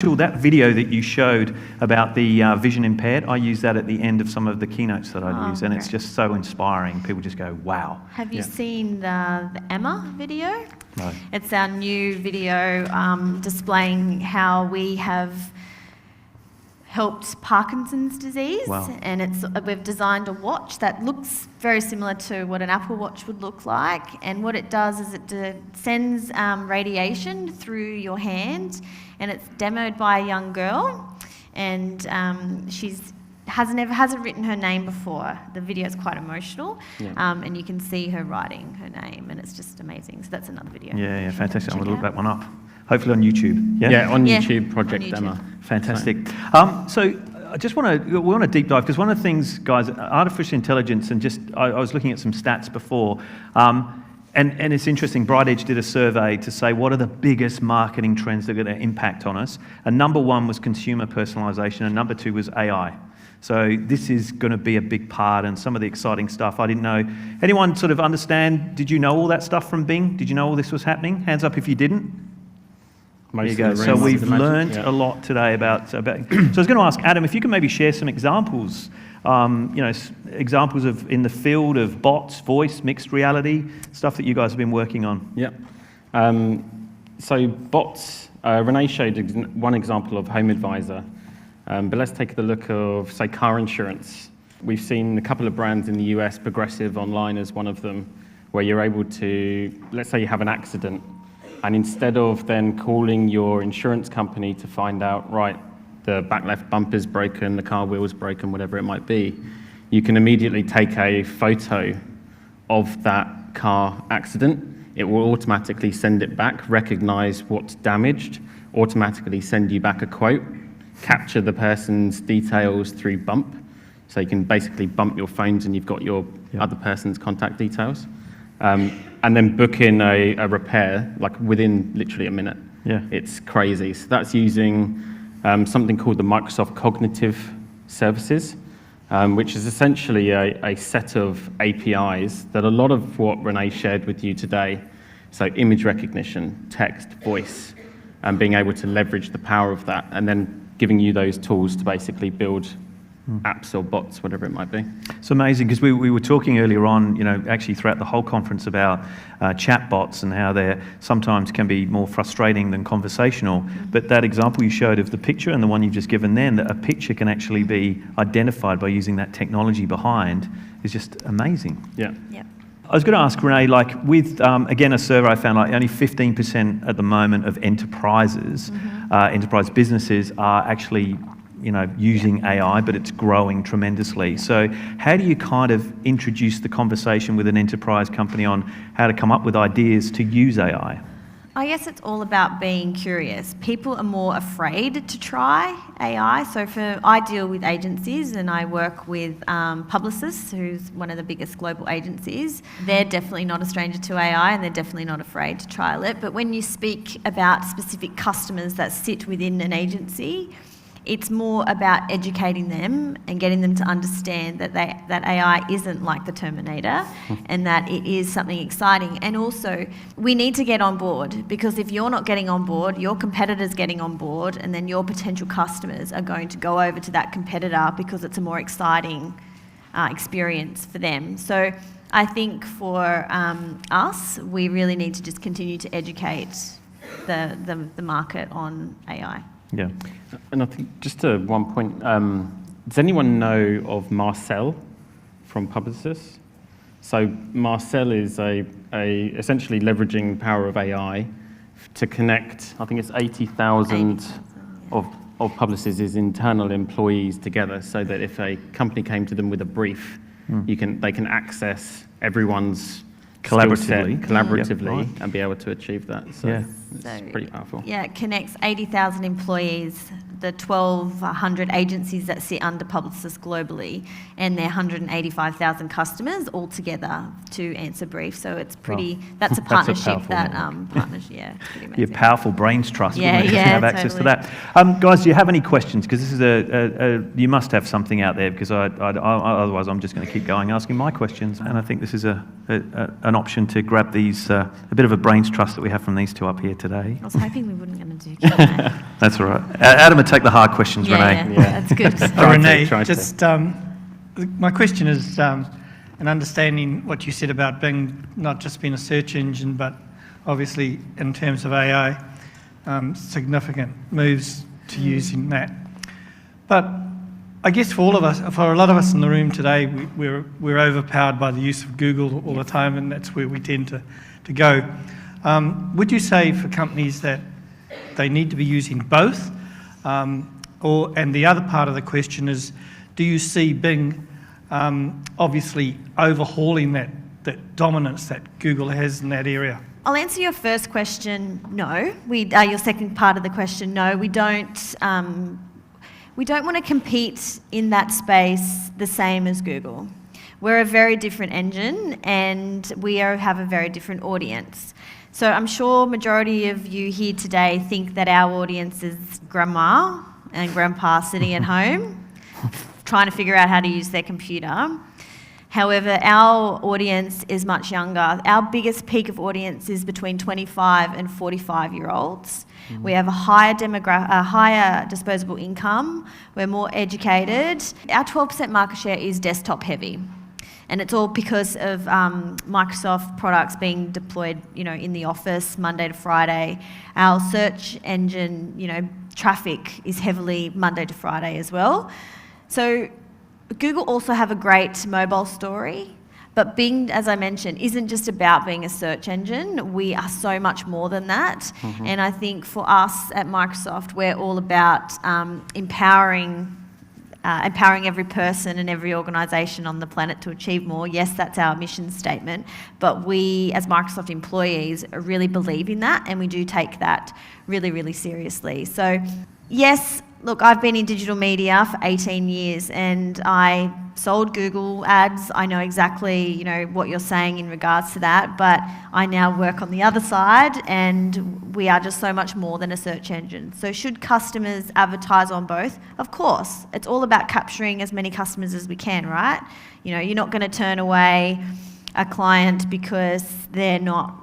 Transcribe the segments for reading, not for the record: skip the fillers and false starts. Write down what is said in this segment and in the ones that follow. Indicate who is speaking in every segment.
Speaker 1: That video that you showed about the vision impaired, I use that at the end of some of the keynotes that I use, and it's just so inspiring. People just go, wow.
Speaker 2: Have you seen the Emma video?
Speaker 1: No.
Speaker 2: It's our new video displaying how we have helped Parkinson's disease.
Speaker 1: Wow.
Speaker 2: And we've designed a watch that looks very similar to what an Apple Watch would look like, and what it does is it sends radiation through your hand, and it's demoed by a young girl, and hasn't written her name before. The video is quite emotional, and you can see her writing her name, and it's just amazing. So that's another video.
Speaker 1: Yeah, fantastic. I'm going to look that one up. Hopefully on YouTube.
Speaker 3: Yeah, on YouTube, Project
Speaker 2: on YouTube.
Speaker 3: Emma.
Speaker 1: Fantastic. So I just we want to deep dive, because one of the things, guys, artificial intelligence, and I was looking at some stats before, and it's interesting. BrightEdge did a survey to say what are the biggest marketing trends that are going to impact on us. And number one was consumer personalization, and number two was AI. So this is going to be a big part, and some of the exciting stuff I didn't know. Anyone sort of understand? Did you know all that stuff from Bing? Did you know all this was happening? Hands up if you didn't. There you go. So we've learned a lot today about. So I was going to ask Adam if you can maybe share some examples. Examples of in the field of bots, voice, mixed reality, stuff that you guys have been working on.
Speaker 3: Yeah. So bots. Renee showed one example of Home Advisor, but let's take a look of, say, car insurance. We've seen a couple of brands in the US, Progressive Online is one of them, where you're able to, let's say you have an accident, and instead of then calling your insurance company to find out, right, the back left bumper's broken, the car wheel's broken, whatever it might be, you can immediately take a photo of that car accident. It will automatically send it back, recognize what's damaged, automatically send you back a quote, capture the person's details through Bump. So you can basically bump your phones and you've got your other person's contact details. And then book in a repair, like within literally a minute.
Speaker 1: Yeah.
Speaker 3: It's crazy. So that's using something called the Microsoft Cognitive Services, which is essentially a set of APIs that a lot of what Renee shared with you today, so image recognition, text, voice, and being able to leverage the power of that, and then giving you those tools to basically build apps or bots, whatever it might be.
Speaker 1: It's amazing, because we were talking earlier on, actually throughout the whole conference about chat bots and how they sometimes can be more frustrating than conversational. But that example you showed of the picture and the one you've just given then, that a picture can actually be identified by using that technology behind, is just amazing.
Speaker 3: Yeah.
Speaker 2: Yeah.
Speaker 1: I was going to ask Renee, like with, again, a survey I found, like only 15% at the moment of enterprises, enterprise businesses are actually using AI, but it's growing tremendously. So how do you kind of introduce the conversation with an enterprise company on how to come up with ideas to use AI?
Speaker 2: I guess it's all about being curious. People are more afraid to try AI. So I deal with agencies, and I work with Publicis, who's one of the biggest global agencies. They're definitely not a stranger to AI, and they're definitely not afraid to trial it. But when you speak about specific customers that sit within an agency, it's more about educating them and getting them to understand that AI isn't like the Terminator, and that it is something exciting. And also, we need to get on board, because if you're not getting on board, your competitor's getting on board, and then your potential customers are going to go over to that competitor because it's a more exciting experience for them. So I think for us, we really need to just continue to educate the market on AI.
Speaker 1: Yeah.
Speaker 3: And I think just to one point, does anyone know of Marcel from Publicis? So Marcel is essentially leveraging the power of AI to connect, I think it's 80,000 of Publicis' internal employees together, so that if a company came to them with a brief, they can access everyone's collaboratively and be able to achieve that. So it's pretty powerful.
Speaker 2: Yeah, it connects 80,000 employees the 1,200 agencies that sit under Publicis globally and their 185,000 customers all together to answer briefs. So it's pretty, that's a partnership
Speaker 1: powerful
Speaker 2: that,
Speaker 1: network.
Speaker 2: partnership, yeah, it's pretty amazing.
Speaker 1: Your powerful brains trust,
Speaker 2: Yeah,
Speaker 1: wouldn't it,
Speaker 2: yeah,
Speaker 1: to have access to
Speaker 2: totally.
Speaker 1: that. Guys, do you have any questions? Because this is you must have something out there, because otherwise I'm just going to keep going asking my questions, and I think this is an option to grab these, a bit of a brains trust that we have from these two up here today.
Speaker 2: I was hoping we weren't going to do Q&A.
Speaker 1: That's all right. Adam would take the hard questions, Renee.
Speaker 2: Yeah, that's good.
Speaker 3: Try to.
Speaker 4: Just my question is, in understanding what you said about Bing not just being a search engine, but obviously in terms of AI, significant moves to using that. But I guess for a lot of us in the room today, we're overpowered by the use of Google all the time, and that's where we tend to go. Would you say for companies that they need to be using both? And the other part of the question is, do you see Bing obviously overhauling that dominance that Google has in that area?
Speaker 2: I'll answer your first question, no. Your second part of the question, no. We don't want to compete in that space the same as Google. We're a very different engine, and we have a very different audience. So I'm sure majority of you here today think that our audience is grandma and grandpa sitting at home trying to figure out how to use their computer. However, our audience is much younger. Our biggest peak of audience is between 25 and 45-year-olds. We have a higher disposable income. We're more educated. Our 12% market share is desktop heavy. And it's all because of Microsoft products being deployed, in the office Monday to Friday. Our search engine, traffic is heavily Monday to Friday as well. So Google also have a great mobile story, but Bing, as I mentioned, isn't just about being a search engine. We are so much more than that. And I think for us at Microsoft, we're all about empowering every person and every organisation on the planet to achieve more. Yes, that's our mission statement, but we, as Microsoft employees, really believe in that, and we do take that really, really seriously. So, yes, look, I've been in digital media for 18 years, and I sold Google ads. I know exactly, what you're saying in regards to that, but I now work on the other side, and we are just so much more than a search engine. So should customers advertise on both? Of course. It's all about capturing as many customers as we can, right? You're not going to turn away a client because they're not,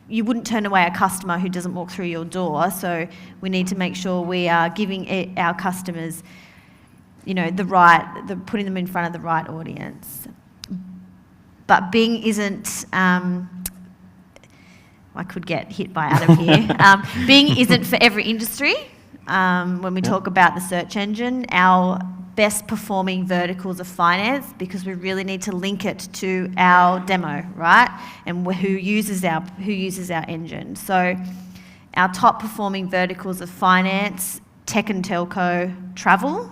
Speaker 2: you wouldn't turn away a customer who doesn't walk through your door. So we need to make sure we are giving our customers, putting them in front of the right audience. But Bing isn't, I could get hit by Adam here. Bing isn't for every industry. When we talk about the search engine, our best performing verticals are finance, because we really need to link it to our demo, right? And who uses our engine. So our top performing verticals are finance, tech and telco, travel,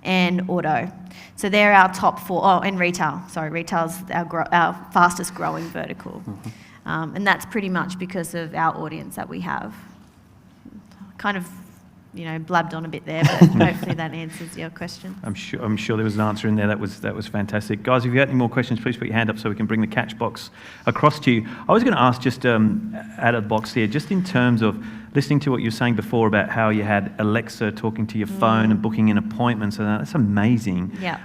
Speaker 2: and auto. So they're our top four. Oh, and retail. Sorry, retail's our fastest growing vertical. And that's pretty much because of our audience that we have. Kind of, blabbed on a bit there, but hopefully that answers your question.
Speaker 1: I'm sure there was an answer in there. That was fantastic. Guys, if you have any more questions, please put your hand up so we can bring the catch box across to you. I was going to ask, just out of the box here, just in terms of listening to what you were saying before about how you had Alexa talking to your phone and booking in appointments, and that's amazing.
Speaker 2: Yeah.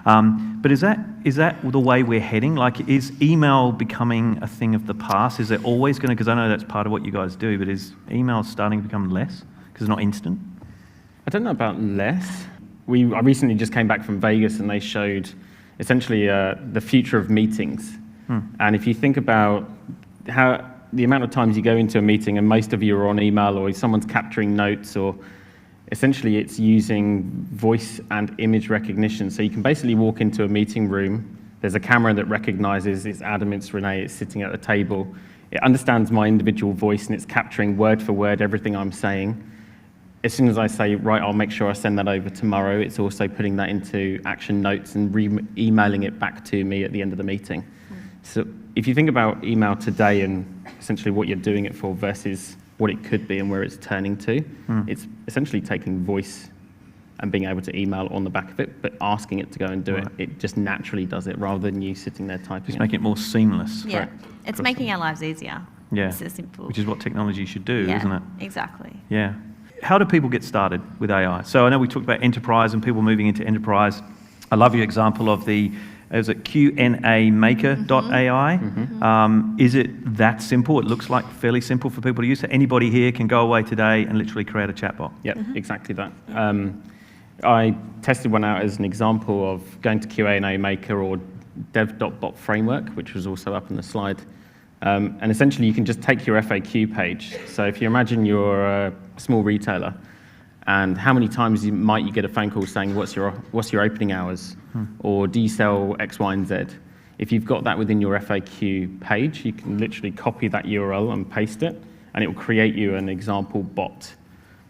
Speaker 1: But is that the way we're heading? Like, is email becoming a thing of the past? Is it always going to, because I know that's part of what you guys do, but is email starting to become less because it's not instant?
Speaker 3: I don't know about less. I recently just came back from Vegas, and they showed essentially the future of meetings. And if you think about how the amount of times you go into a meeting and most of you are on email, or someone's capturing notes, or essentially it's using voice and image recognition. So you can basically walk into a meeting room, there's a camera that recognizes it's Adam, it's Renee, it's sitting at the table. It understands my individual voice, and it's capturing word for word everything I'm saying. As soon as I say, right, I'll make sure I send that over tomorrow, it's also putting that into action notes and emailing it back to me at the end of the meeting. So if you think about email today and essentially what you're doing it for versus what it could be and where it's turning to. It's essentially taking voice and being able to email on the back of it, but asking it to go and do it. It just naturally does it rather than you sitting there typing
Speaker 1: Just
Speaker 3: it.
Speaker 1: make it more seamless.
Speaker 2: Yeah,
Speaker 3: Correct.
Speaker 2: it's making our lives easier.
Speaker 1: Yeah.
Speaker 2: It's so simple.
Speaker 1: Which is what technology should do,
Speaker 2: yeah,
Speaker 1: isn't it?
Speaker 2: Exactly.
Speaker 1: Yeah. How do people get started with AI? So I know we talked about enterprise and people moving into enterprise. I love your example of is it QNAmaker.ai? Is it that simple? It looks like fairly simple for people to use. So anybody here can go away today and literally create a chatbot.
Speaker 3: Yep, exactly that. I tested one out as an example of going to QA Maker or dev.bot framework, which was also up on the slide. And essentially, you can just take your FAQ page. So if you imagine you're a small retailer, and how many times might you get a phone call saying, what's your opening hours? Or do you sell X, Y, and Z? If you've got that within your FAQ page, you can literally copy that URL and paste it, and it will create you an example bot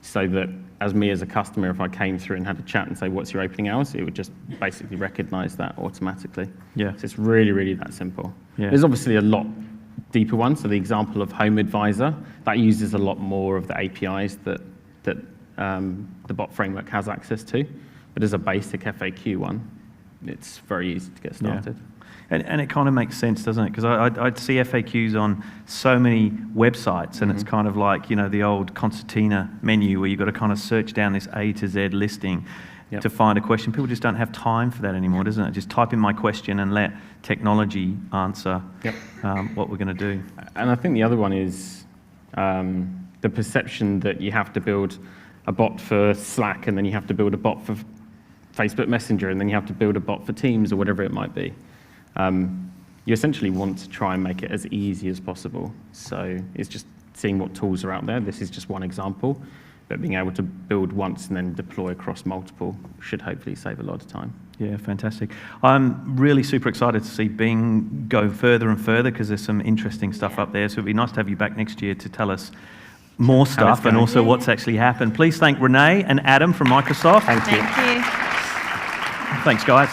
Speaker 3: so that as a customer, if I came through and had a chat and say, what's your opening hours? It would just basically recognize that automatically.
Speaker 1: Yeah.
Speaker 3: So it's really, really that simple.
Speaker 1: Yeah.
Speaker 3: There's obviously a lot deeper ones. So the example of Home Advisor, that uses a lot more of the APIs that the bot framework has access to. But as a basic FAQ one, it's very easy to get started.
Speaker 1: Yeah. And it kind of makes sense, doesn't it? Because I'd see FAQs on so many websites, and it's kind of like, the old concertina menu where you've got to kind of search down this A to Z listing to find a question. People just don't have time for that anymore, doesn't it? Just type in my question and let technology answer what we're going to do.
Speaker 3: And I think the other one is the perception that you have to build a bot for Slack, and then you have to build a bot for Facebook Messenger, and then you have to build a bot for Teams or whatever it might be. You essentially want to try and make it as easy as possible. So it's just seeing what tools are out there. This is just one example, but being able to build once and then deploy across multiple should hopefully save a lot of time.
Speaker 1: Yeah, fantastic. I'm really super excited to see Bing go further and further because there's some interesting stuff up there. So it'd be nice to have you back next year to tell us more stuff and also what's actually happened. Please thank Renee and Adam from Microsoft.
Speaker 3: Thank you.
Speaker 2: Thank you.
Speaker 1: Thanks, guys.